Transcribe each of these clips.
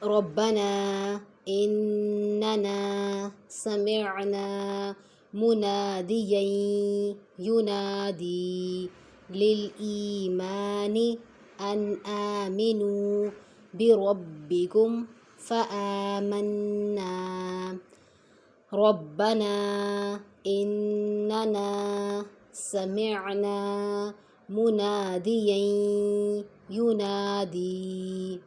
ربنا إننا سمعنا مناديا ينادي للإيمان أن آمنوا بربكم فآمنا ربنا إننا سمعنا مناديا ينادي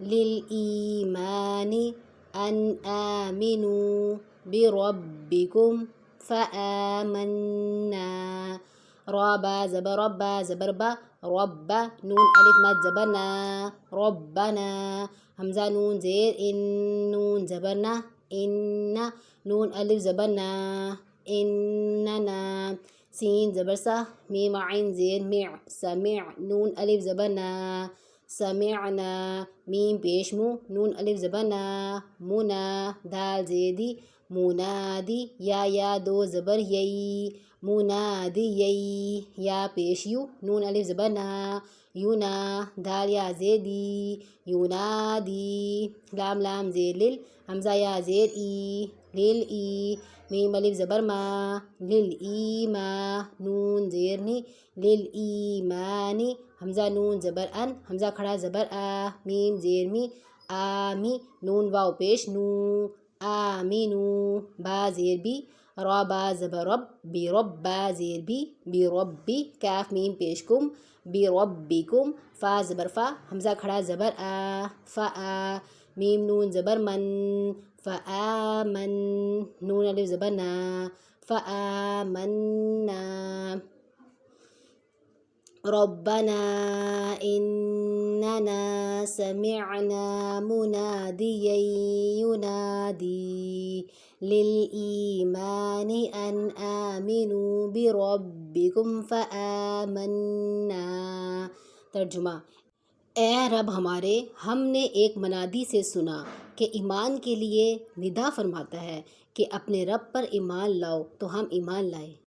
للإيمان أن آمنوا بربكم فآمنا رابا زبر ربا زبر با رب نون ألف مد زبرنا ربنا همزة نون زير إن نون زبرنا إن نون ألف زبرنا إننا سين زبر سا ميم عين زير مع سمع نون ألف زبرنا سمعنا ميم بيشمو نون ألف زبرنا منا دال زيدي منادي یا دو زبر یی منادی یی یا پیشیو نون الف زبرنا یونا دال یا زیدی یونادی لام لام زیر لیل حمزہ یا زیر ای لیل ای میم الف زبر ما لیل ایما نون زیرنی لیل ایمانی حمزہ نون زبر ان حمزہ کھڑا زبر آ میم زیر می آمی نون واو پیش نو آمینو با زیر بی را با زبر رب بی رب با زیر بی ربی کاف میم پیش کم بی ربکم فا زبر فا حمزہ کھڑا زبر آ فا آ میم نون زبر من فآمن نون الف زبر نا فآمنا ربنا إننا سمعنا مناديا ينادي للإيمان أن آمنوا بربكم فآمنا ترجمہ اے رب ہمارے، ہم نے ایک منادی سے سنا کہ ایمان کے لیے ندا فرماتا ہے کہ اپنے رب پر ایمان لاؤ، تو ہم ایمان لائے۔